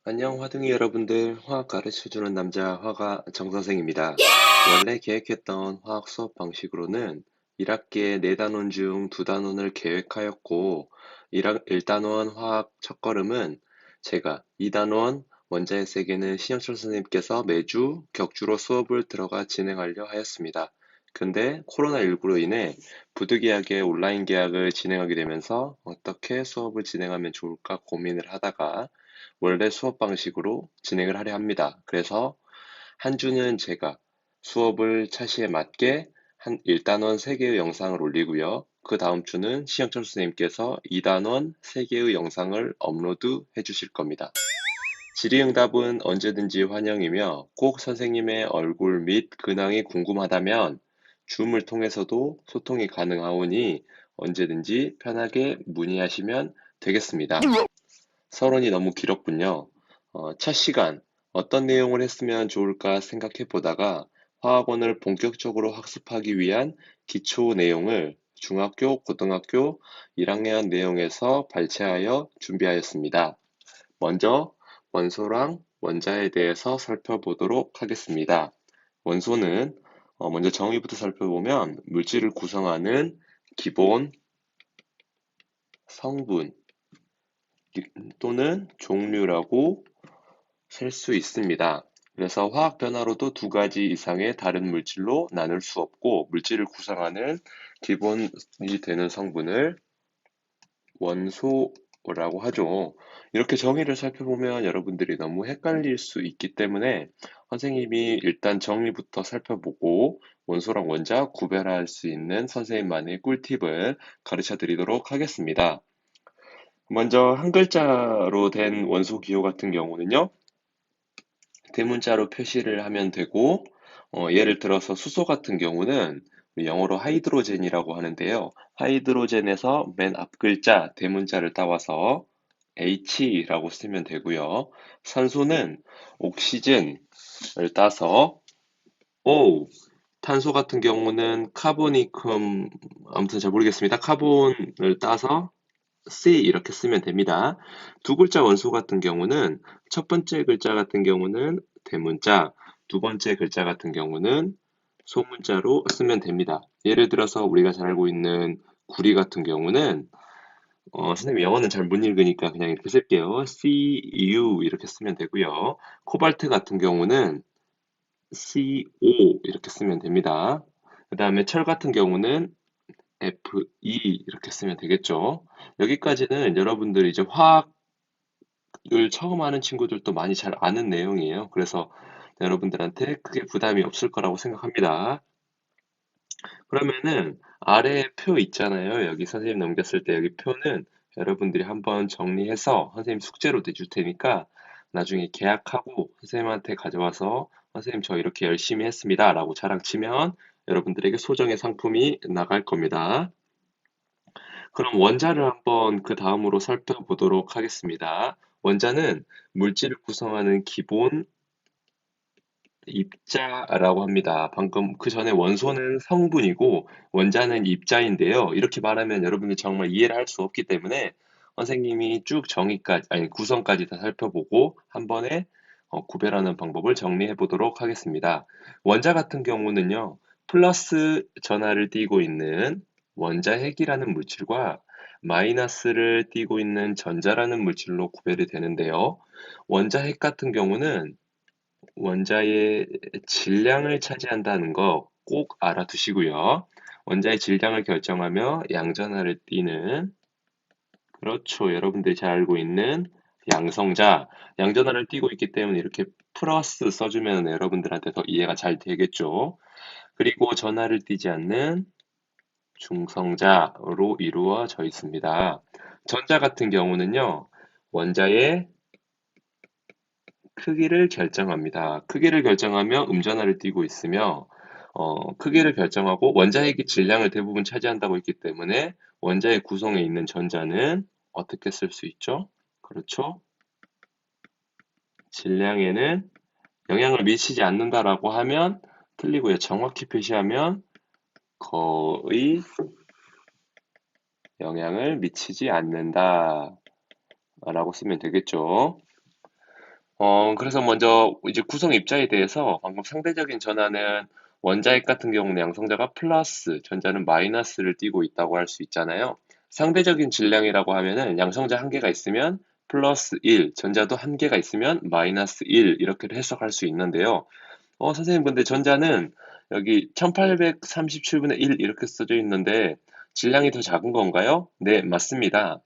안녕, 화둥이 여러분들. 화학 가르쳐주는 남자 화가 정선생입니다. 원래 계획했던 화학 수업 방식으로는 1학기에 4단원 중 2단원을 계획하였고, 1단원 화학 첫걸음은 제가 2단원 원자의 세계는 신영철 선생님께서 매주 격주로 수업을 들어가 진행하려 하였습니다. 근데 코로나19로 인해 부득이하게 온라인 계약을 진행하게 되면서 어떻게 수업을 진행하면 좋을까 고민을 하다가 원래 수업 방식으로 진행을 하려 합니다. 그래서 한 주는 제가 수업을 차시에 맞게 한 1단원 3개의 영상을 올리고요. 그 다음 주는 시영철 선생님께서 2단원 3개의 영상을 업로드 해 주실 겁니다. 질의응답은 언제든지 환영이며 꼭 선생님의 얼굴 및 근황이 궁금하다면 줌을 통해서도 소통이 가능하오니 언제든지 편하게 문의하시면 되겠습니다. 서론이 너무 길었군요. 첫 시간, 어떤 내용을 했으면 좋을까 생각해 보다가 화학원을 본격적으로 학습하기 위한 기초 내용을 중학교, 고등학교 1학년 내용에서 발췌하여 준비하였습니다. 먼저 원소랑 원자에 대해서 살펴보도록 하겠습니다. 원소는 먼저 정의부터 살펴보면 물질을 구성하는 기본, 성분, 또는 종류라고 셀 수 있습니다. 그래서 화학 변화로도 두 가지 이상의 다른 물질로 나눌 수 없고 물질을 구성하는 기본이 되는 성분을 원소라고 하죠. 이렇게 정의를 살펴보면 여러분들이 너무 헷갈릴 수 있기 때문에 선생님이 일단 정의부터 살펴보고 원소랑 원자 구별할 수 있는 선생님만의 꿀팁을 가르쳐 드리도록 하겠습니다. 먼저 한 글자로 된 원소 기호 같은 경우는요, 대문자로 표시를 하면 되고, 예를 들어서 수소 같은 경우는 영어로 하이드로젠이라고 하는데요. 하이드로젠에서 맨 앞 글자 대문자를 따와서 H라고 쓰면 되고요. 산소는 옥시즌을 따서 O, 탄소 같은 경우는 카보니쿰, 아무튼 잘 모르겠습니다. 카본을 따서 C 이렇게 쓰면 됩니다. 두 글자 원소 같은 경우는 첫 번째 글자 같은 경우는 대문자, 두 번째 글자 같은 경우는 소문자로 쓰면 됩니다. 예를 들어서 우리가 잘 알고 있는 구리 같은 경우는 선생님 영어는 잘 못 읽으니까 그냥 이렇게 쓸게요. CU 이렇게 쓰면 되고요. 코발트 같은 경우는 CO 이렇게 쓰면 됩니다. 그 다음에 철 같은 경우는 FE 이렇게 쓰면 되겠죠. 여기까지는 여러분들이 이제 화학을 처음 하는 친구들도 많이 잘 아는 내용이에요. 그래서 여러분들한테 크게 부담이 없을 거라고 생각합니다. 그러면은 아래에 표 있잖아요. 여기 선생님 넘겼을 때 여기 표는 여러분들이 한번 정리해서 선생님 숙제로 내줄 테니까 나중에 계약하고 선생님한테 가져와서 선생님 저 이렇게 열심히 했습니다. 라고 자랑치면 여러분들에게 소정의 상품이 나갈 겁니다. 그럼 원자를 한번 그 다음으로 살펴보도록 하겠습니다. 원자는 물질을 구성하는 기본 입자라고 합니다. 방금 그 전에 원소는 성분이고 원자는 입자인데요. 이렇게 말하면 여러분이 정말 이해를 할 수 없기 때문에 선생님이 쭉 정의까지, 아니 구성까지 다 살펴보고 한 번에 구별하는 방법을 정리해 보도록 하겠습니다. 원자 같은 경우는요, 플러스 전하를 띠고 있는 원자핵이라는 물질과 마이너스를 띠고 있는 전자라는 물질로 구별이 되는데요. 원자핵 같은 경우는 원자의 질량을 차지한다는 거 꼭 알아두시고요. 원자의 질량을 결정하며 양전하를 띠는, 그렇죠. 여러분들이 잘 알고 있는 양성자, 양전하를 띠고 있기 때문에 이렇게 플러스 써주면 여러분들한테 더 이해가 잘 되겠죠. 그리고 전하를 띠지 않는 중성자로 이루어져 있습니다. 전자 같은 경우는요, 원자의 크기를 결정합니다. 크기를 결정하며 음전하를 띠고 있으며 크기를 결정하고 원자핵이 질량을 대부분 차지한다고 했기 때문에 원자의 구성에 있는 전자는 어떻게 쓸 수 있죠? 그렇죠. 질량에는 영향을 미치지 않는다라고 하면 틀리고요. 정확히 표시하면 거의 영향을 미치지 않는다라고 쓰면 되겠죠. 그래서 먼저 이제 구성 입자에 대해서 방금 상대적인 전하는 원자핵 같은 경우는 양성자가 플러스, 전자는 마이너스를 띠고 있다고 할 수 있잖아요. 상대적인 질량이라고 하면은 양성자 한 개가 있으면 플러스 1, 전자도 한 개가 있으면 마이너스 1 이렇게 해석할 수 있는데요. 선생님, 근데 전자는 여기 1837분의 1 이렇게 써져 있는데 질량이 더 작은 건가요? 네, 맞습니다.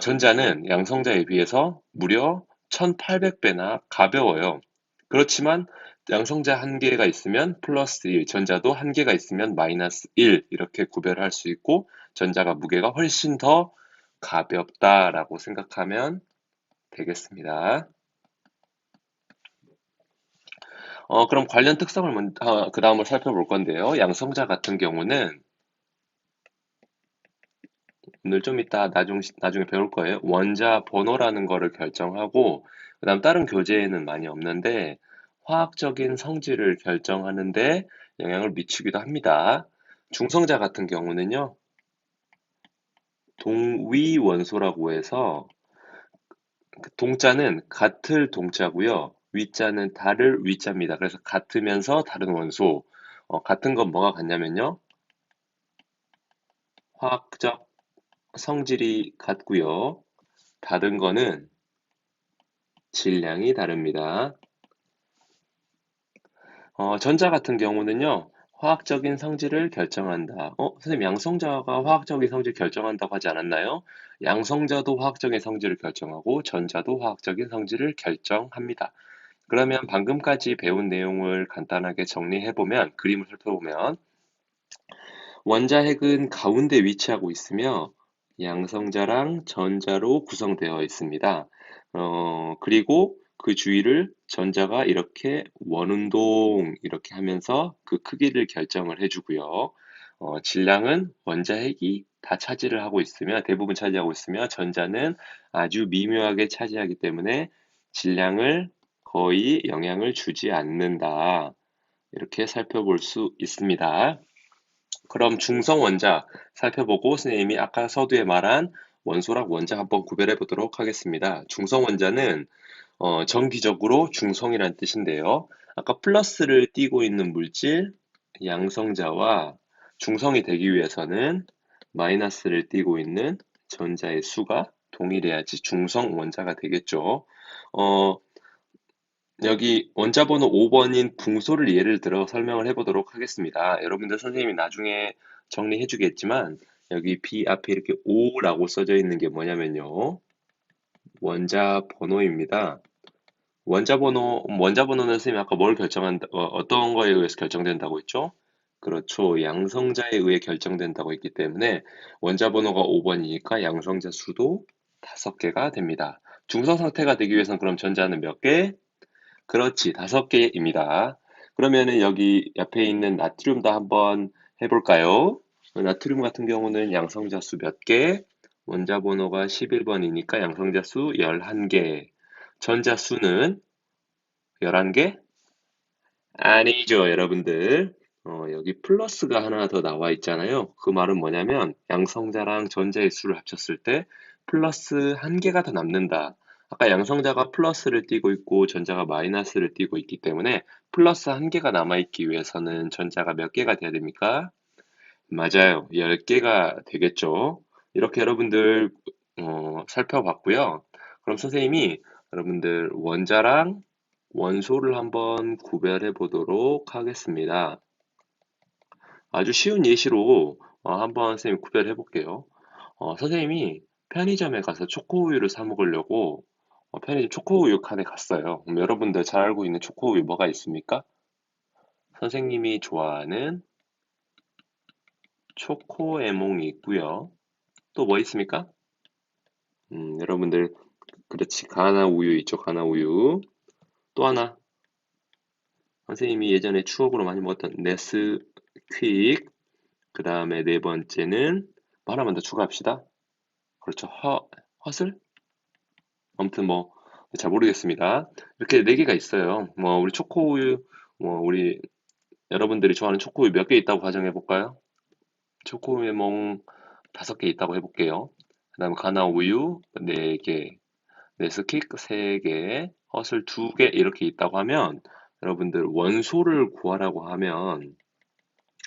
전자는 양성자에 비해서 무려 1800배나 가벼워요. 그렇지만 양성자 한 개가 있으면 플러스 1, 전자도 한 개가 있으면 마이너스 1 이렇게 구별할 수 있고 전자가 무게가 훨씬 더 가볍다라고 생각하면 되겠습니다. 그럼 관련 특성을 그 다음으로 살펴볼 건데요. 양성자 같은 경우는 오늘 좀 이따 나중에 배울 거예요. 원자 번호라는 거를 결정하고, 그다음 다른 교재에는 많이 없는데, 화학적인 성질을 결정하는데 영향을 미치기도 합니다. 중성자 같은 경우는요, 동위 원소라고 해서, 그 동자는 같을 동자고요. 위자는 다를 위자입니다. 그래서 같으면서 다른 원소. 같은 건 뭐가 같냐면요. 화학적 성질이 같고요. 다른 거는 질량이 다릅니다. 전자 같은 경우는요, 화학적인 성질을 결정한다. 선생님, 양성자가 화학적인 성질 결정한다고 하지 않았나요? 양성자도 화학적인 성질을 결정하고, 전자도 화학적인 성질을 결정합니다. 그러면 방금까지 배운 내용을 간단하게 정리해보면, 그림을 살펴보면, 원자핵은 가운데 위치하고 있으며, 양성자랑 전자로 구성되어 있습니다. 그리고 그 주위를 전자가 이렇게 원운동 이렇게 하면서 그 크기를 결정을 해주고요. 질량은 원자핵이 다 차지를 하고 있으며 대부분 차지하고 있으며 전자는 아주 미묘하게 차지하기 때문에 질량을 거의 영향을 주지 않는다. 이렇게 살펴볼 수 있습니다. 그럼 중성 원자 살펴보고 선생님이 아까 서두에 말한 원소랑 원자 한번 구별해 보도록 하겠습니다. 중성 원자는 정기적으로 중성이란 뜻인데요. 아까 플러스를 띠고 있는 물질 양성자와 중성이 되기 위해서는 마이너스를 띠고 있는 전자의 수가 동일해야지 중성 원자가 되겠죠. 어, 여기 원자 번호 5번인 붕소를 예를 들어 설명을 해보도록 하겠습니다. 여러분들 선생님이 나중에 정리해 주겠지만 여기 B 앞에 이렇게 5라고 써져 있는 게 뭐냐면요. 원자 번호입니다. 원자 번호는 선생님이 아까 뭘 어떤 거에 의해서 결정된다고 했죠? 그렇죠. 양성자에 의해 결정된다고 했기 때문에 원자 번호가 5번이니까 양성자 수도 5개가 됩니다. 중성 상태가 되기 위해서는 그럼 전자는 몇 개? 그렇지, 5개입니다. 그러면은 여기 옆에 있는 나트륨도 한번 해볼까요? 나트륨 같은 경우는 양성자 수 몇 개? 원자 번호가 11번이니까 양성자 수 11개. 전자 수는 11개? 아니죠, 여러분들. 여기 플러스가 하나 더 나와 있잖아요. 그 말은 뭐냐면 양성자랑 전자의 수를 합쳤을 때 플러스 한 개가 더 남는다. 아까 양성자가 플러스를 띠고 있고 전자가 마이너스를 띠고 있기 때문에 플러스 한 개가 남아있기 위해서는 전자가 몇 개가 돼야 됩니까? 맞아요. 10개가 되겠죠. 이렇게 여러분들 살펴봤고요. 그럼 선생님이 여러분들 원자랑 원소를 한번 구별해 보도록 하겠습니다. 아주 쉬운 예시로 한번 선생님 구별해 볼게요. 선생님이 편의점에 가서 초코우유를 사 먹으려고 편의점 초코우유 칸에 갔어요. 그럼 여러분들 잘 알고 있는 초코우유 뭐가 있습니까? 선생님이 좋아하는 초코에몽이 있고요. 또 뭐 있습니까? 여러분들 그렇지, 가나 우유 있죠, 가나 우유. 또 하나 선생님이 예전에 추억으로 많이 먹었던 네스퀵. 그 다음에 네 번째는 뭐 하나만 더 추가합시다. 그렇죠. 허슬? 아무튼 뭐 잘 모르겠습니다. 이렇게 네 개가 있어요. 뭐 우리 초코우유, 뭐 우리 여러분들이 좋아하는 초코우유 몇 개 있다고 가정해 볼까요? 초코우유 몽 5개 있다고 해볼게요. 그다음 가나 우유 4개, 네스킥 3개, 헛을 2개 이렇게 있다고 하면 여러분들 원소를 구하라고 하면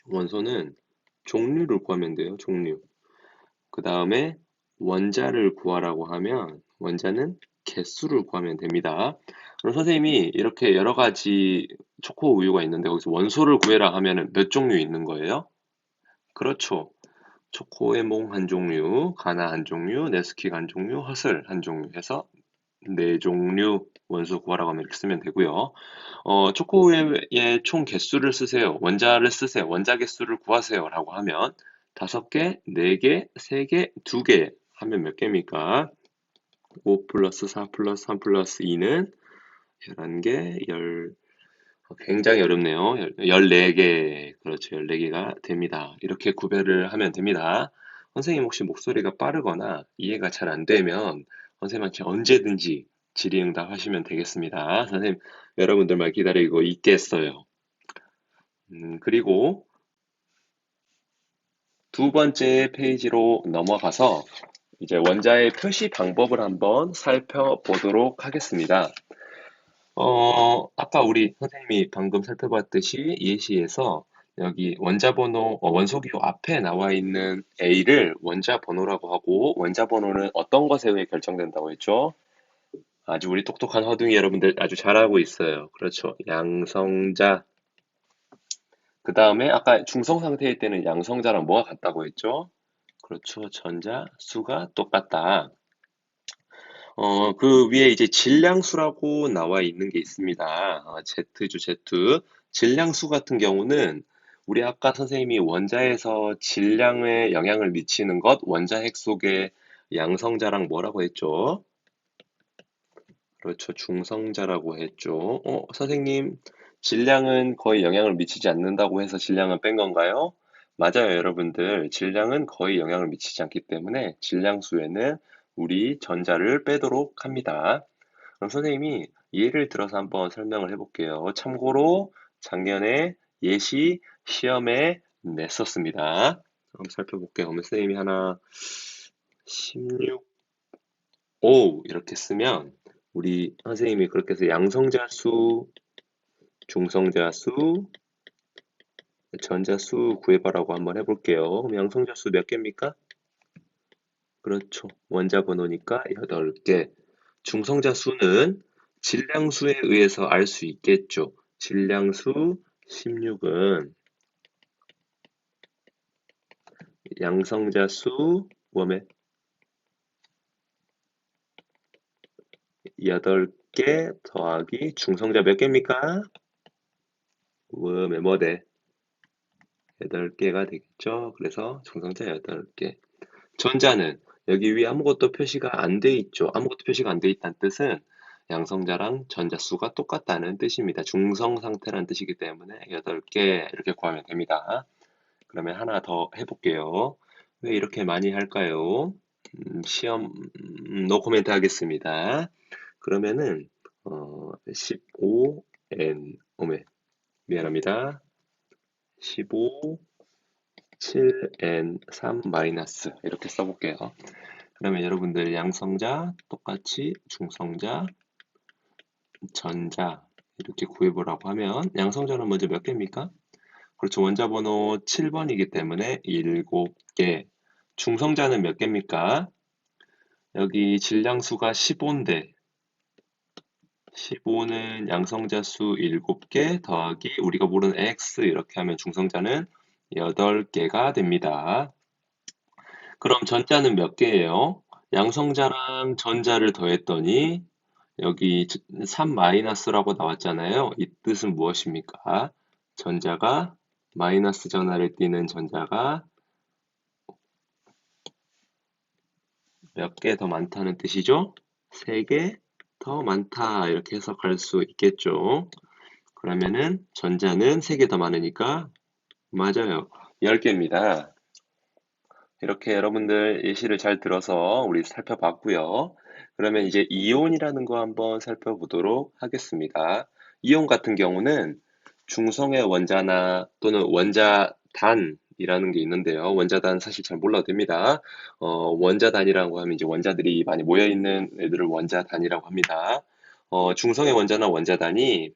원소는 종류를 구하면 돼요. 종류. 그 다음에 원자를 구하라고 하면 원자는 개수를 구하면 됩니다. 그럼 선생님이 이렇게 여러 가지 초코 우유가 있는데 거기서 원소를 구해라 하면은 몇 종류 있는 거예요? 그렇죠. 초코에몽 한 종류, 가나 한 종류, 네스킥 한 종류, 허슬 한 종류 해서 네 종류 원소 구하라고 하면 이렇게 쓰면 되고요. 초코우유의 총 개수를 쓰세요. 원자를 쓰세요. 원자 개수를 구하세요. 라고 하면 5개, 4개, 3개, 2개 하면 몇 개입니까? 5 플러스 4 플러스 3 플러스 2는 11개, 굉장히 어렵네요. 14개, 그렇죠. 14개가 됩니다. 이렇게 구별을 하면 됩니다. 선생님 혹시 목소리가 빠르거나 이해가 잘 안 되면 선생님한테 언제든지 질의응답 하시면 되겠습니다. 선생님, 여러분들만 기다리고 있겠어요. 그리고 두 번째 페이지로 넘어가서 이제 원자의 표시 방법을 한번 살펴보도록 하겠습니다. 아까 우리 선생님이 방금 살펴봤듯이 예시에서 여기 원자 번호, 원소기호 앞에 나와 있는 A를 원자 번호라고 하고 원자 번호는 어떤 것에 의해 결정된다고 했죠? 아주 우리 똑똑한 허둥이 여러분들 아주 잘하고 있어요. 그렇죠. 양성자. 그 다음에 아까 중성 상태일 때는 양성자랑 뭐가 같다고 했죠? 그렇죠. 전자 수가 똑같다. 그 위에 이제 질량수라고 나와 있는 게 있습니다. Z죠, Z. 질량수 같은 경우는 우리 아까 선생님이 원자에서 질량에 영향을 미치는 것, 원자핵 속의 양성자랑 뭐라고 했죠? 그렇죠. 중성자라고 했죠. 선생님, 질량은 거의 영향을 미치지 않는다고 해서 질량은 뺀 건가요? 맞아요, 여러분들. 질량은 거의 영향을 미치지 않기 때문에 질량수에는 우리 전자를 빼도록 합니다. 그럼 선생님이 예를 들어서 한번 설명을 해볼게요. 참고로 작년에 예시 시험에 냈었습니다. 한번 살펴볼게요. 그러면 선생님이 하나 16, 5 이렇게 쓰면 우리 선생님이 그렇게 해서 양성자 수, 중성자 수, 전자 수 구해봐라고 한번 해볼게요. 그럼 양성자 수 몇 개입니까? 그렇죠. 원자 번호니까 8개. 중성자 수는 질량수에 의해서 알 수 있겠죠. 질량수 16은 양성자 수 웜에 8개 더하기 중성자 몇 개입니까? 웜에 뭐대? 8개가 되겠죠. 그래서 중성자 8개. 전자는 여기 위에 아무것도 표시가 안 돼 있죠. 아무것도 표시가 안 돼 있다는 뜻은 양성자랑 전자 수가 똑같다는 뜻입니다. 중성 상태라는 뜻이기 때문에 8개 이렇게 구하면 됩니다. 그러면 하나 더 해볼게요. 왜 이렇게 많이 할까요? 시험 노 코멘트 하겠습니다. 그러면은 15n 미안합니다. 15 7n 3 마이너스 이렇게 써볼게요. 그러면 여러분들 양성자 똑같이 중성자 전자 이렇게 구해보라고 하면 양성자는 먼저 몇 개입니까? 그렇죠. 원자 번호 7번이기 때문에 7개. 중성자는 몇 개입니까? 여기 질량수가 15인데 15는 양성자 수 7개 더하기 우리가 모르는 x 이렇게 하면 중성자는 8개가 됩니다. 그럼 전자는 몇 개예요? 양성자랑 전자를 더했더니 여기 3 마이너스라고 나왔잖아요. 이 뜻은 무엇입니까? 전자가 마이너스 전하를 띠는 전자가 몇 개 더 많다는 뜻이죠? 3개 더 많다 이렇게 해석할 수 있겠죠. 그러면은 전자는 3개 더 많으니까 맞아요. 10개입니다. 이렇게 여러분들 예시를 잘 들어서 우리 살펴봤고요. 그러면 이제 이온이라는 거 한번 살펴보도록 하겠습니다. 이온 같은 경우는 중성의 원자나 또는 원자 단이 원자단이라는 게 있는데요. 원자단 사실 잘 몰라도 됩니다. 원자단이라고 하면 이제 원자들이 많이 모여 있는 애들을 원자단이라고 합니다. 중성의 원자나 원자단이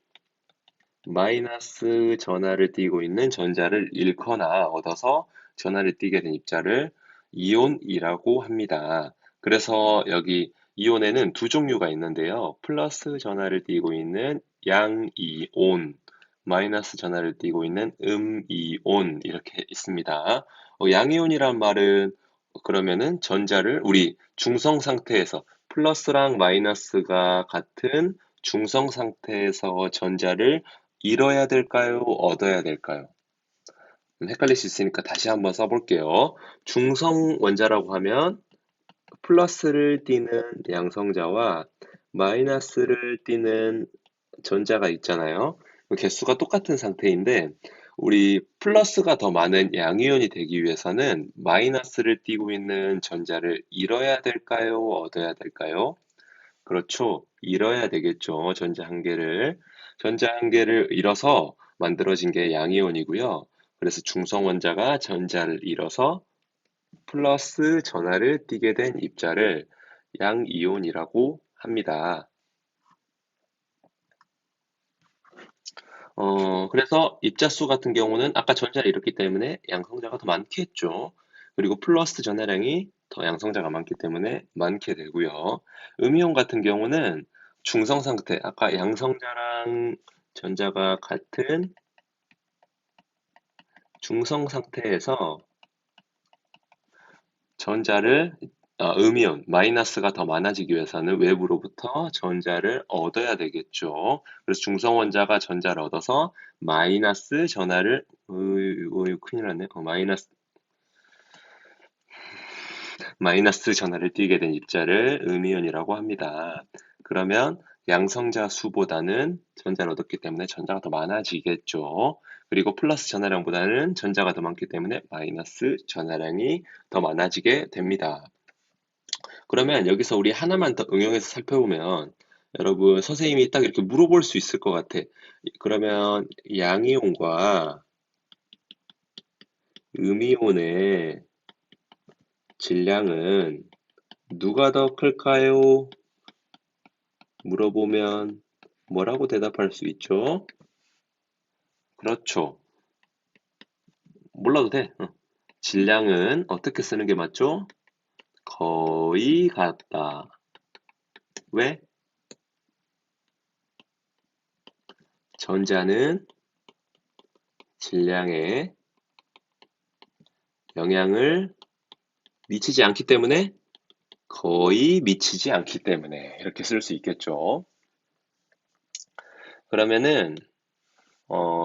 마이너스 전하를 띠고 있는 전자를 잃거나 얻어서 전하를 띠게 된 입자를 이온이라고 합니다. 그래서 여기 이온에는 두 종류가 있는데요. 플러스 전하를 띠고 있는 양이온, 마이너스 전하를 띠고 있는 음이온 이렇게 있습니다. 양이온이란 말은 그러면은 전자를 우리 중성 상태에서 플러스랑 마이너스가 같은 중성 상태에서 전자를 잃어야 될까요? 얻어야 될까요? 헷갈릴 수 있으니까 다시 한번 써볼게요. 중성 원자라고 하면 플러스를 띠는 양성자와 마이너스를 띠는 전자가 있잖아요. 개수가 똑같은 상태인데 우리 플러스가 더 많은 양이온이 되기 위해서는 마이너스를 띠고 있는 전자를 잃어야 될까요? 얻어야 될까요? 그렇죠. 잃어야 되겠죠. 전자 한 개를. 전자 한 개를 잃어서 만들어진 게 양이온이고요. 그래서 중성 원자가 전자를 잃어서 플러스 전하를 띠게 된 입자를 양이온이라고 합니다. 그래서 입자수 같은 경우는 아까 전자를 잃었기 때문에 양성자가 더 많겠죠. 그리고 플러스 전하량이 더 양성자가 많기 때문에 많게 되고요. 음이온 같은 경우는 중성 상태, 아까 양성자랑 전자가 같은 중성 상태에서 전자를 음이온, 마이너스가 더 많아지기 위해서는 외부로부터 전자를 얻어야 되겠죠. 그래서 중성 원자가 전자를 얻어서 마이너스 전하를 큰일 났네. 마이너스 전하를 띠게 된 입자를 음이온이라고 합니다. 그러면 양성자 수보다는 전자를 얻었기 때문에 전자가 더 많아지겠죠. 그리고 플러스 전하량보다는 전자가 더 많기 때문에 마이너스 전하량이 더 많아지게 됩니다. 그러면 여기서 우리 하나만 더 응용해서 살펴보면 여러분 선생님이 딱 이렇게 물어볼 수 있을 것 같아. 그러면 양이온과 음이온의 질량은 누가 더 클까요? 물어보면 뭐라고 대답할 수 있죠? 그렇죠. 몰라도 돼. 질량은 어떻게 쓰는 게 맞죠? 거의 같다. 왜? 전자는 질량에 영향을 미치지 않기 때문에 거의 미치지 않기 때문에 이렇게 쓸 수 있겠죠. 그러면은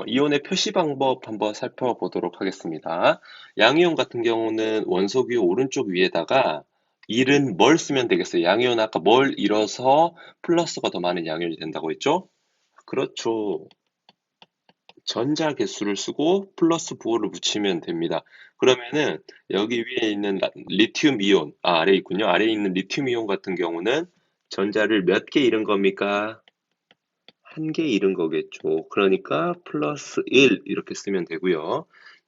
이온의 표시 방법 한번 살펴보도록 하겠습니다. 양이온 같은 경우는 원소기 오른쪽 위에다가 잃은 뭘 쓰면 되겠어요. 양이온 아까 뭘 잃어서 플러스가 더 많은 양이온이 된다고 했죠? 그렇죠. 전자 개수를 쓰고 플러스 부호를 붙이면 됩니다. 그러면은 여기 위에 있는 리튬 이온, 아래에 있군요. 아래에 있는 리튬 이온 같은 경우는 전자를 몇 개 잃은 겁니까? 한 개 잃은 거겠죠. 그러니까 플러스 1 이렇게 쓰면 되고요.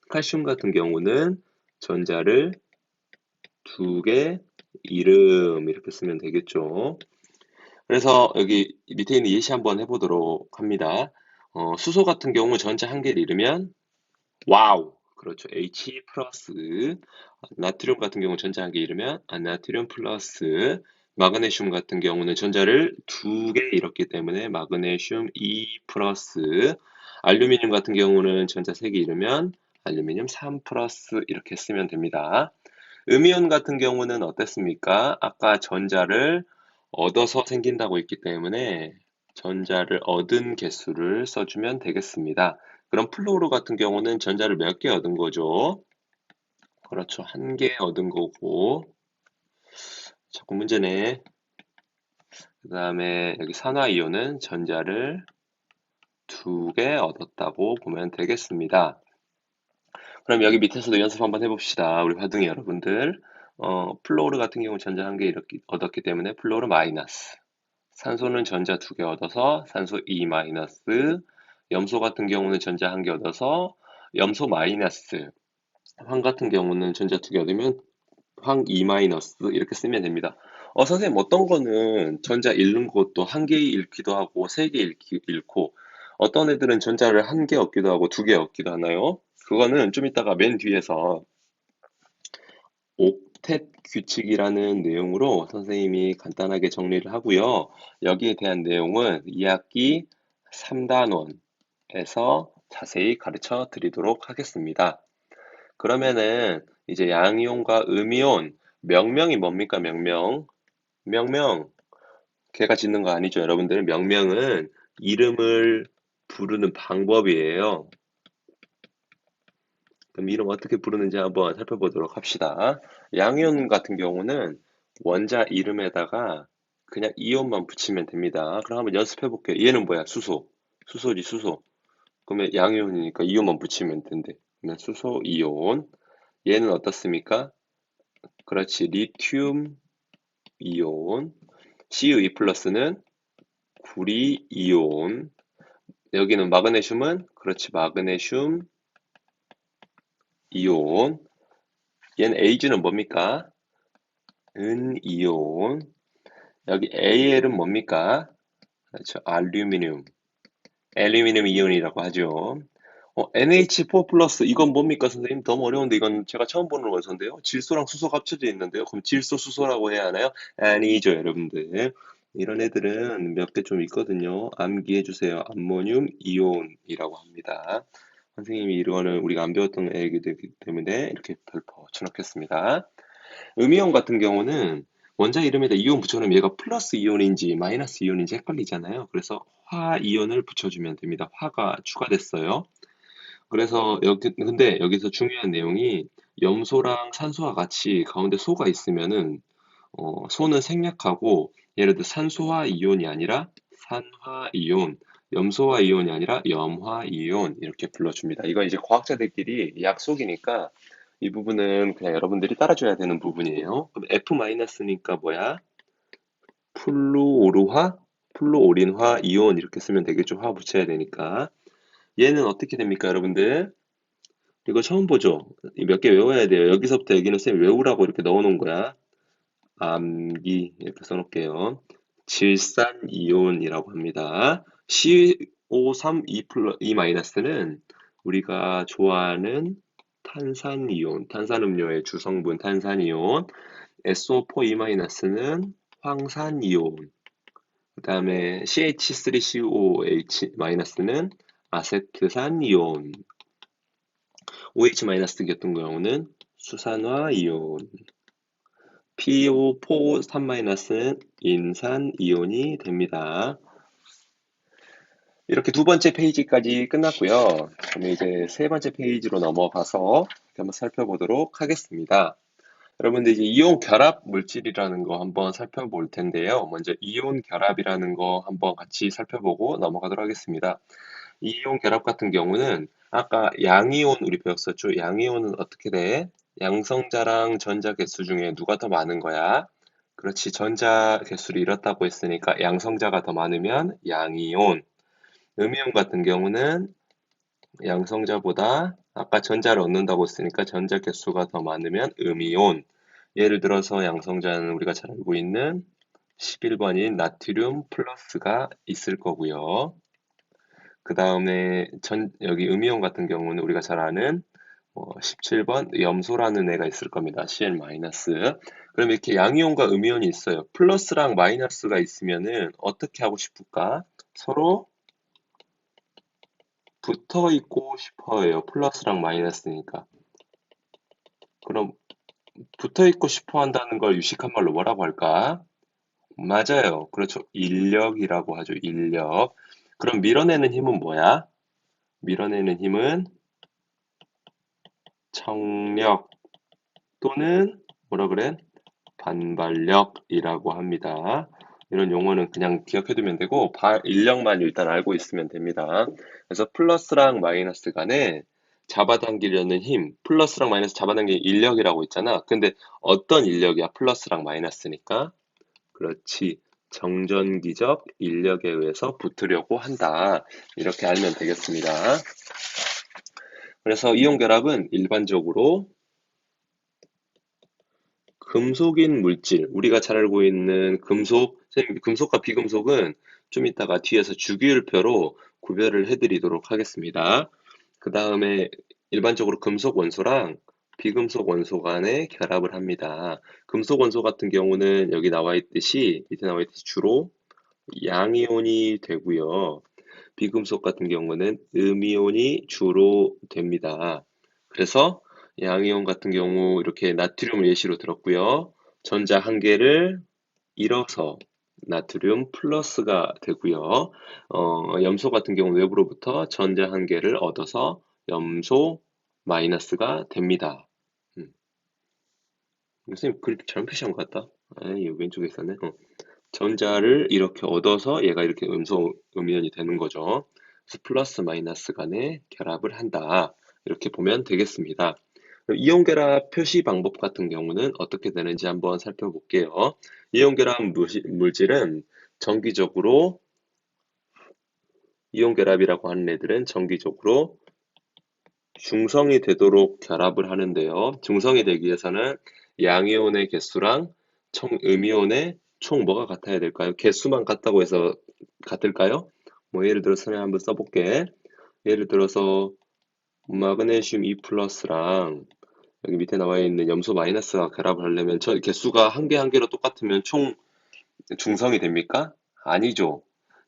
칼슘 같은 경우는 전자를 두 개 잃음 이렇게 쓰면 되겠죠. 그래서 여기 밑에 있는 예시 한번 해보도록 합니다. 수소 같은 경우 전자 한 개를 잃으면 와우! 그렇죠. H 플러스. 나트륨 같은 경우 전자 한 개 잃으면 나트륨 플러스. 마그네슘 같은 경우는 전자를 두 개 잃었기 때문에 마그네슘 E 플러스. 알루미늄 같은 경우는 전자 세 개 잃으면 알루미늄 3 플러스 이렇게 쓰면 됩니다. 음이온 같은 경우는 어땠습니까? 아까 전자를 얻어서 생긴다고 했기 때문에 전자를 얻은 개수를 써주면 되겠습니다. 그럼 플로로 같은 경우는 전자를 몇 개 얻은 거죠? 그렇죠. 한 개 얻은 거고. 자꾸 문제네. 그 다음에 여기 산화이온은 전자를 두 개 얻었다고 보면 되겠습니다. 그럼 여기 밑에서도 연습 한번 해봅시다. 우리 화둥이 여러분들. 플로르 같은 경우 전자 한 개 얻었기 때문에 플로르 마이너스. 산소는 전자 두 개 얻어서 산소 E 마이너스. 염소 같은 경우는 전자 한 개 얻어서 염소 마이너스. 황 같은 경우는 전자 두 개 얻으면 황 2 마이너스 이렇게 쓰면 됩니다. 선생님 어떤 거는 전자 잃는 것도 한 개 잃기도 하고 세 개 잃고 어떤 애들은 전자를 한 개 얻기도 하고 두 개 얻기도 하나요? 그거는 좀 이따가 맨 뒤에서 옥텟 규칙이라는 내용으로 선생님이 간단하게 정리를 하고요. 여기에 대한 내용은 2학기 3단원에서 자세히 가르쳐 드리도록 하겠습니다. 그러면은 이제 양이온과 음이온, 명명이 뭡니까, 명명? 명명, 걔가 짓는 거 아니죠, 여러분들. 명명은 이름을 부르는 방법이에요. 그럼 이름 어떻게 부르는지 한번 살펴보도록 합시다. 양이온 같은 경우는 원자 이름에다가 그냥 이온만 붙이면 됩니다. 그럼 한번 연습해 볼게요. 얘는 뭐야? 수소. 수소지, 수소. 그러면 양이온이니까 이온만 붙이면 된대. 그러면 수소, 이온. 얘는 어떻습니까? 그렇지, 리튬, 이온. Cu2 플러스는 구리, 이온. 여기는 마그네슘은, 그렇지, 마그네슘, 이온. 얘는 Ag는 뭡니까? 은이온. 여기 Al은 뭡니까? 그렇죠. 알루미늄 이온이라고 하죠. NH4 플러스 이건 뭡니까, 선생님? 너무 어려운데 이건 제가 처음 보는 거였는데요. 질소랑 수소가 합쳐져 있는데요. 그럼 질소, 수소라고 해야 하나요? 아니죠, 여러분들. 이런 애들은 몇 개 좀 있거든요. 암기해 주세요. 암모늄 이온이라고 합니다. 선생님이 이거는 우리가 안 배웠던 애기들이기 때문에 이렇게 별표 쳐놓겠습니다. 음이온 같은 경우는 원자 이름에다 이온 붙여놓으면 얘가 플러스 이온인지 마이너스 이온인지 헷갈리잖아요. 그래서 화 이온을 붙여주면 됩니다. 화가 추가됐어요. 그래서 근데 여기서 중요한 내용이 염소랑 산소와 같이 가운데 소가 있으면은 소는 생략하고 예를 들어 산소화 이온이 아니라 산화 이온, 염소화 이온이 아니라 염화 이온 이렇게 불러줍니다. 이거 이제 과학자들끼리 약속이니까 이 부분은 그냥 여러분들이 따라줘야 되는 부분이에요. 그럼 F-니까 뭐야? 플루오르화, 플루오린화 이온 이렇게 쓰면 되겠죠. 화 붙여야 되니까. 얘는 어떻게 됩니까, 여러분들? 이거 처음 보죠? 몇 개 외워야 돼요. 여기서부터 여기는 쌤 외우라고 이렇게 넣어놓은 거야. 암기 이렇게 써놓을게요. 질산이온이라고 합니다. CO3 2-는 우리가 좋아하는 탄산이온, 탄산음료의 주성분 탄산이온. SO4 2-는 황산이온. 그 다음에 CH3COOH-는 아세트산이온. OH- 같은 경우는 수산화이온. PO4 3-는 인산이온이 됩니다. 이렇게 두 번째 페이지까지 끝났고요. 그럼 이제 세 번째 페이지로 넘어가서 한번 살펴보도록 하겠습니다. 여러분들 이제 이온 결합 물질이라는 거 한번 살펴볼 텐데요. 먼저 이온 결합이라는 거 한번 같이 살펴보고 넘어가도록 하겠습니다. 이온 결합 같은 경우는 아까 양이온 우리 배웠었죠? 양이온은 어떻게 돼? 양성자랑 전자 개수 중에 누가 더 많은 거야? 그렇지, 전자 개수를 잃었다고 했으니까 양성자가 더 많으면 양이온. 음이온 같은 경우는 양성자보다 아까 전자를 얻는다고 했으니까 전자 개수가 더 많으면 음이온. 예를 들어서 양성자는 우리가 잘 알고 있는 11번인 나트륨 플러스가 있을 거고요. 그 다음에 여기 음이온 같은 경우는 우리가 잘 아는 17번 염소라는 애가 있을 겁니다. Cl-. 그럼 이렇게 양이온과 음이온이 있어요. 플러스랑 마이너스가 있으면은 어떻게 하고 싶을까? 서로 붙어 있고 싶어해요. 플러스랑 마이너스니까. 그럼 붙어 있고 싶어 한다는 걸 유식한 말로 뭐라고 할까? 맞아요. 그렇죠. 인력이라고 하죠. 인력. 그럼 밀어내는 힘은 뭐야? 밀어내는 힘은 청력 또는 뭐라 그래? 반발력이라고 합니다. 이런 용어는 그냥 기억해두면 되고 인력만 일단 알고 있으면 됩니다. 그래서 플러스랑 마이너스 간에 잡아당기려는 힘, 플러스랑 마이너스 잡아당기는 인력이라고 있잖아. 근데 어떤 인력이야? 플러스랑 마이너스니까. 그렇지. 정전기적 인력에 의해서 붙으려고 한다. 이렇게 알면 되겠습니다. 그래서 이온 결합은 일반적으로 금속인 물질, 우리가 잘 알고 있는 금속, 선생님, 금속과 비금속은 좀 이따가 뒤에서 주기율표로 구별을 해드리도록 하겠습니다. 그 다음에 일반적으로 금속 원소랑 비금속 원소 간에 결합을 합니다. 금속 원소 같은 경우는 여기 나와 있듯이, 밑에 나와 있듯이 주로 양이온이 되고요. 비금속 같은 경우는 음이온이 주로 됩니다. 그래서 양이온 같은 경우 이렇게 나트륨을 예시로 들었고요. 전자 한 개를 잃어서 나트륨 플러스가 되고요. 염소 같은 경우 외부로부터 전자 한 개를 얻어서 염소 마이너스가 됩니다. 선생님 그래도 잘못 표시한 것 같다. 아니, 왼쪽에 있었네. 전자를 이렇게 얻어서 얘가 이렇게 음소 음이온이 되는 거죠. 그래서 플러스 마이너스 간에 결합을 한다. 이렇게 보면 되겠습니다. 이온 결합 표시 방법 같은 경우는 어떻게 되는지 한번 살펴볼게요. 이온 결합 물질은 정기적으로 이온 결합이라고 하는 애들은 정기적으로 중성이 되도록 결합을 하는데요. 중성이 되기 위해서는 양이온의 개수랑 음이온의 총 뭐가 같아야 될까요? 개수만 같다고 해서 같을까요? 뭐 예를 들어서 그냥 한번 써볼게. 예를 들어서 마그네슘 2 플러스랑 여기 밑에 나와 있는 염소 마이너스가 결합을 하려면 저 개수가 한 개 한 개로 똑같으면 총 중성이 됩니까? 아니죠.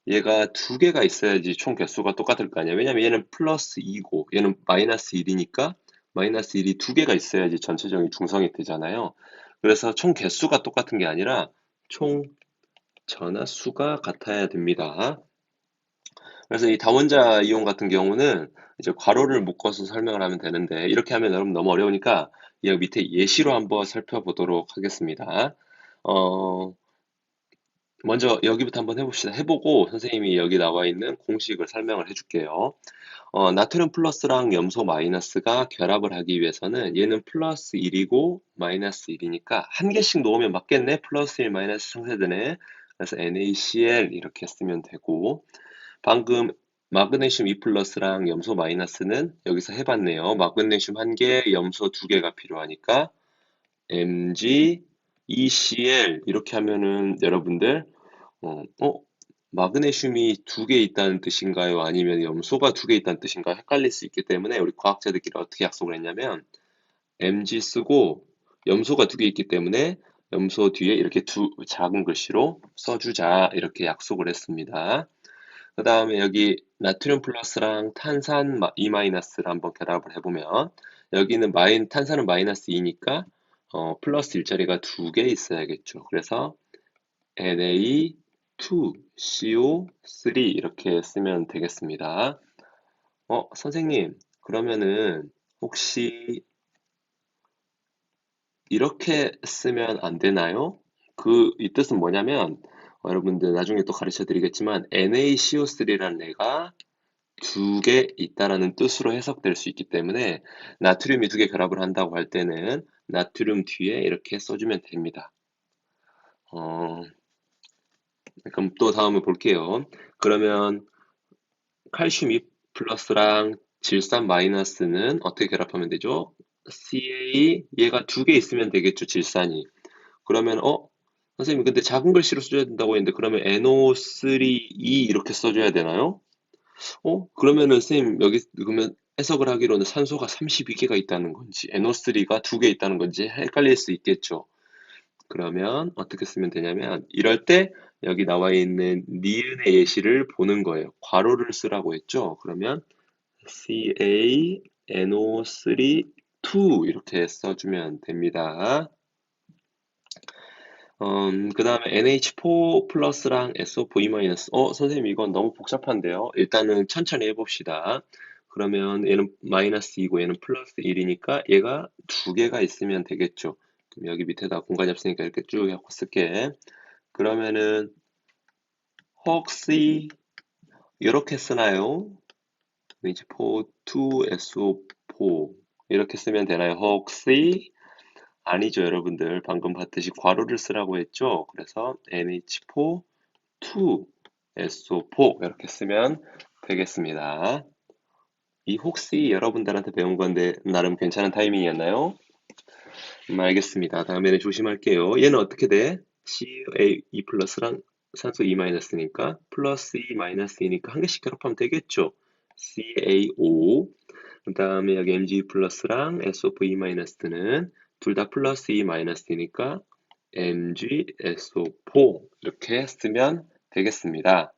얘가 두 개가 있어야지 총 개수가 똑같을 거 아니야. 왜냐면 얘는 플러스 2고 얘는 마이너스 1이니까 마이너스 1이 두 개가 있어야지 전체적인 중성이 되잖아요. 그래서 총 개수가 똑같은 게 아니라 총 전하수가 같아야 됩니다. 그래서 이 다원자 이온 같은 경우는 이제 괄호를 묶어서 설명을 하면 되는데 이렇게 하면 여러분 너무 어려우니까 이 밑에 예시로 한번 살펴보도록 하겠습니다. 어, 먼저 여기부터 한번 해봅시다. 해보고 선생님이 여기 나와 있는 공식을 설명을 해줄게요. 나트륨 플러스랑 염소 마이너스가 결합을 하기 위해서는 얘는 플러스 1이고 마이너스 1이니까 한 개씩 놓으면 맞겠네. 플러스 1, 마이너스 상쇄되네. 그래서 NaCl 이렇게 쓰면 되고 방금 마그네슘 2 플러스랑 염소 마이너스는 여기서 해봤네요. 마그네슘 한 개, 염소 두 개가 필요하니까 MgECl 이렇게 하면은 여러분들 어, 어? 마그네슘이 두 개 있다는 뜻인가요? 아니면 염소가 두 개 있다는 뜻인가요? 헷갈릴 수 있기 때문에 우리 과학자들끼리 어떻게 약속을 했냐면 Mg 쓰고 염소가 두 개 있기 때문에 염소 뒤에 이렇게 두 작은 글씨로 써주자 이렇게 약속을 했습니다. 그 다음에 여기 나트륨 플러스랑 탄산 2 마이너스를 한번 결합을 해보면 여기는 탄산은 마이너스 2니까 플러스 일자리가 두 개 있어야겠죠. 그래서 Na2CO3 이렇게 쓰면 되겠습니다. 선생님, 그러면은 혹시 이렇게 쓰면 안 되나요? 이 뜻은 뭐냐면 여러분들 나중에 또 가르쳐 드리겠지만 NaCO3라는 애가 두 개 있다라는 뜻으로 해석될 수 있기 때문에 나트륨이 두 개 결합을 한다고 할 때는 나트륨 뒤에 이렇게 써주면 됩니다. 그럼 또 다음을 볼게요. 그러면 칼슘 2 플러스랑 질산 마이너스는 어떻게 결합하면 되죠? 얘가 두 개 있으면 되겠죠, 질산이. 그러면 선생님 근데 작은 글씨로 써줘야 된다고 했는데 그러면 NO3E 이렇게 써줘야 되나요? 그러면은 선생님 여기 그러면 해석을 하기로는 산소가 32개가 있다는 건지 NO3가 두 개 있다는 건지 헷갈릴 수 있겠죠. 그러면 어떻게 쓰면 되냐면 이럴 때 여기 나와 있는 니은의 예시를 보는 거예요. 괄호를 쓰라고 했죠. 그러면 CaNO3 2 이렇게 써주면 됩니다. 그 다음에 NH4 플러스랑 SO4 E 마이너스. 선생님 이건 너무 복잡한데요. 일단은 천천히 해봅시다. 그러면 얘는 마이너스 2고 얘는 플러스 1이니까 얘가 두 개가 있으면 되겠죠. 그럼 여기 밑에다 공간이 없으니까 이렇게 쭉 해서 쓸게. 그러면은 혹시 이렇게 쓰나요? NH4 2SO4 이렇게 쓰면 되나요? 혹시 아니죠, 여러분들. 방금 봤듯이 괄호를 쓰라고 했죠. 그래서 NH4 2SO4 이렇게 쓰면 되겠습니다. 이 혹시 여러분들한테 배운 건데 나름 괜찮은 타이밍이었나요? 알겠습니다. 다음에는 조심할게요. 얘는 어떻게 돼? CaE 플러스랑 산소 E 마이너스니까 플러스 E 마이너스 E니까 한 개씩 결합하면 되겠죠? CaO. 그 다음에 여기 Mg 플러스랑 SO4E 마이너스는 둘 다 플러스 E 마이너스니까 MgSO4 이렇게 쓰면 되겠습니다.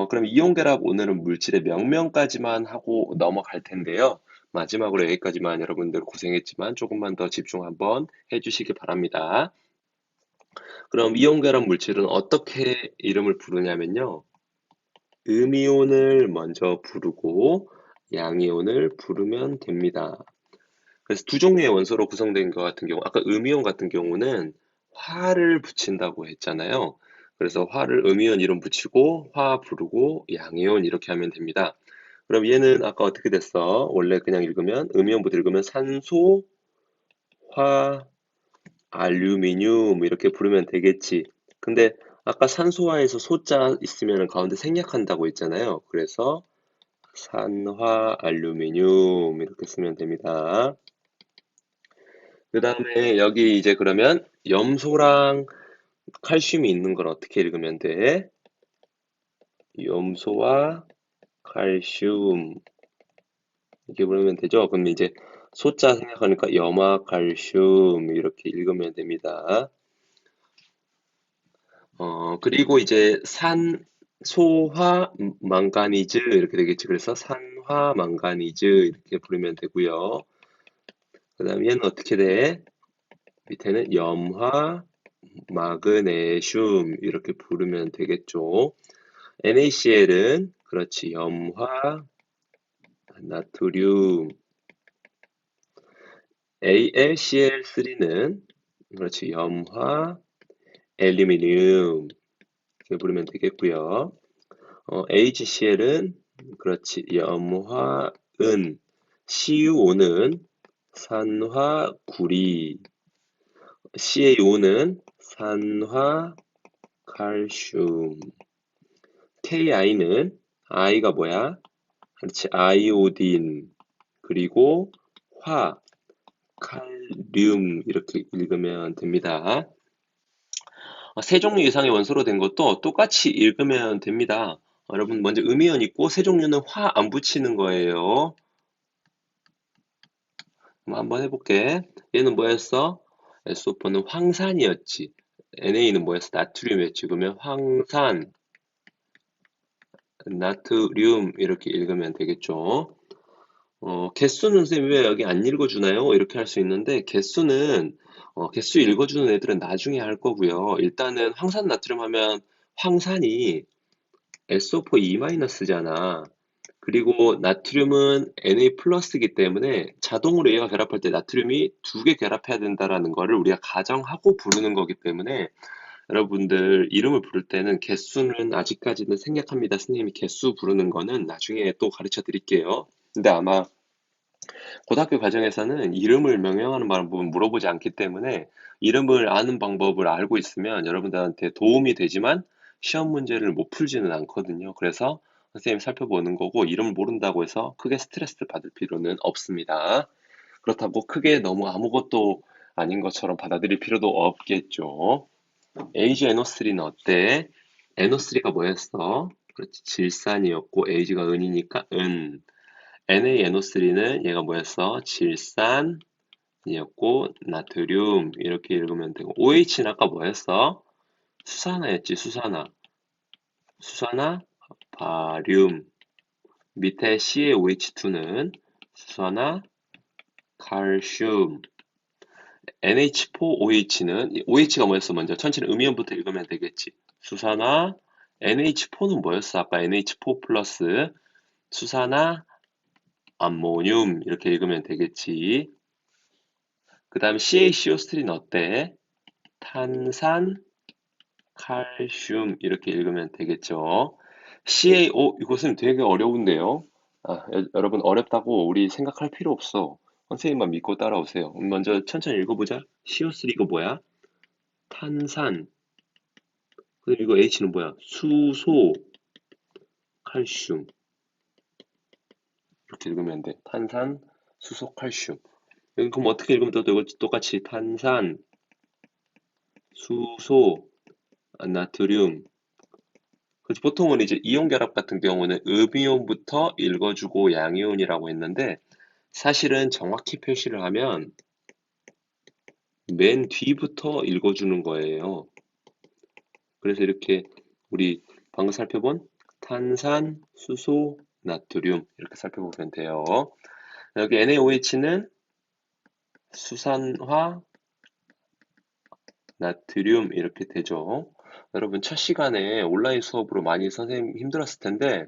그럼 이온 결합 오늘은 물질의 명명까지만 하고 넘어갈 텐데요. 마지막으로 여기까지만 여러분들 고생했지만 조금만 더 집중 한번 해주시기 바랍니다. 그럼 이온 결합 물질은 어떻게 이름을 부르냐면요. 음이온을 먼저 부르고 양이온을 부르면 됩니다. 그래서 두 종류의 원소로 구성된 것 같은 경우, 아까 음이온 같은 경우는 화를 붙인다고 했잖아요. 그래서 화를 음이온 이름 붙이고 화 부르고 양이온 이렇게 하면 됩니다. 그럼 얘는 아까 어떻게 됐어? 원래 그냥 읽으면 음이온부터 읽으면 산소, 화, 알루미늄 이렇게 부르면 되겠지. 근데 아까 산소화에서 소자 있으면 가운데 생략한다고 했잖아요. 그래서 산화 알루미늄 이렇게 쓰면 됩니다. 그 다음에 여기 이제 그러면 염소랑 칼슘이 있는 걸 어떻게 읽으면 돼? 염소와 칼슘 이렇게 부르면 되죠? 그럼 이제 소자 생각하니까 염화칼슘 이렇게 읽으면 됩니다. 그리고 이제 산소화 망가니즈 이렇게 되겠지. 그래서 산화 망가니즈 이렇게 부르면 되고요. 그 다음 얘는 어떻게 돼? 밑에는 염화 마그네슘 이렇게 부르면 되겠죠. NaCl은 그렇지 염화 나트륨 AlCl3는 그렇지 염화 알루미늄 이렇게 부르면 되겠고요. HCl은 그렇지 염화은 CuO는 산화구리 CaO는 산화칼슘 KI는 I가 뭐야? 그렇지 아이오딘 그리고 화 칼륨 이렇게 읽으면 됩니다. 세 종류 이상의 원소로 된 것도 똑같이 읽으면 됩니다. 여러분 먼저 음이온 있고 세 종류는 화 안 붙이는 거예요. 한번 해볼게. 얘는 뭐였어? SO4는 황산이었지. NA는 뭐였어? 나트륨이었지. 그러면 황산, 나트륨 이렇게 읽으면 되겠죠. 개수는 선생님 왜 여기 안 읽어주나요? 이렇게 할 수 있는데 개수는 개수 읽어주는 애들은 나중에 할 거고요. 일단은 황산 나트륨 하면 황산이 SO4E-잖아. 그리고 나트륨은 Na 플러스이기 때문에 자동으로 얘가 결합할 때 나트륨이 두 개 결합해야 된다라는 거를 우리가 가정하고 부르는 거기 때문에 여러분들 이름을 부를 때는 개수는 아직까지는 생략합니다. 선생님이 개수 부르는 거는 나중에 또 가르쳐 드릴게요. 근데 아마 고등학교 과정에서는 이름을 명명하는 방법은 물어보지 않기 때문에 이름을 아는 방법을 알고 있으면 여러분들한테 도움이 되지만 시험 문제를 못 풀지는 않거든요. 그래서 선생님이 살펴보는 거고 이름을 모른다고 해서 크게 스트레스 받을 필요는 없습니다. 그렇다고 크게 너무 아무것도 아닌 것처럼 받아들일 필요도 없겠죠. AgNO3는 어때? NO3가 뭐였어? 그렇지, 질산이었고 Ag가 은이니까 은. NaNO3는 얘가 뭐였어? 질산이었고 나트륨 이렇게 읽으면 되고 OH는 아까 뭐였어? 수산화였지 수산화 수산화 바륨 밑에 CaOH2는 수산화 칼슘 NH4OH는 OH가 뭐였어 먼저 천천히 음이온부터 읽으면 되겠지 수산화 NH4는 뭐였어? 아까 NH4 플러스 수산화 암모늄 이렇게 읽으면 되겠지. 그 다음에 CaCO3는 어때? 탄산, 칼슘 이렇게 읽으면 되겠죠. 이것은 되게 어려운데요. 여러분 어렵다고 우리 생각할 필요 없어. 선생님만 믿고 따라오세요. 먼저 천천히 읽어보자. CO3 이거 뭐야? 탄산. 그리고 이거 H는 뭐야? 수소, 칼슘. 이렇게 읽으면 돼. 탄산, 수소, 칼슘. 여기 그럼 어떻게 읽으면 또 똑같이 탄산, 수소, 나트륨. 그래서 보통은 이제 이온 결합 같은 경우는 음이온부터 읽어주고 양이온이라고 했는데 사실은 정확히 표시를 하면 맨 뒤부터 읽어주는 거예요. 그래서 이렇게 우리 방금 살펴본 탄산, 수소, 나트륨 이렇게 살펴보면 돼요. 여기 NaOH는 수산화, 나트륨 이렇게 되죠. 여러분 첫 시간에 온라인 수업으로 많이 선생님 힘들었을 텐데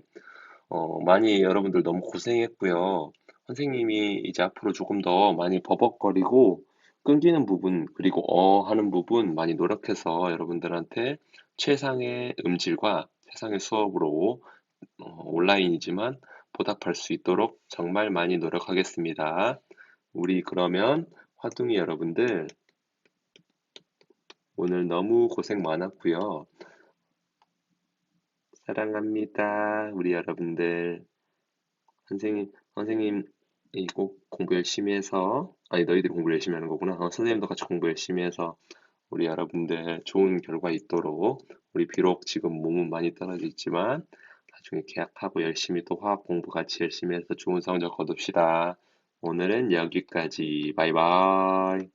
많이 여러분들 너무 고생했고요. 선생님이 이제 앞으로 조금 더 많이 버벅거리고 끊기는 부분 그리고 하는 부분 많이 노력해서 여러분들한테 최상의 음질과 최상의 수업으로 온라인이지만 보답할 수 있도록 정말 많이 노력하겠습니다. 우리 그러면 화둥이 여러분들 오늘 너무 고생 많았고요. 사랑합니다. 우리 여러분들. 선생님이 꼭 공부 열심히 해서, 아니, 너희들이 공부 열심히 하는 거구나. 선생님도 같이 공부 열심히 해서 우리 여러분들 좋은 결과 있도록, 우리 비록 지금 몸은 많이 떨어져 있지만, 나중에 계약하고 열심히 또 화학 공부 같이 열심히 해서 좋은 성적 거둡시다. 오늘은 여기까지. 바이바이.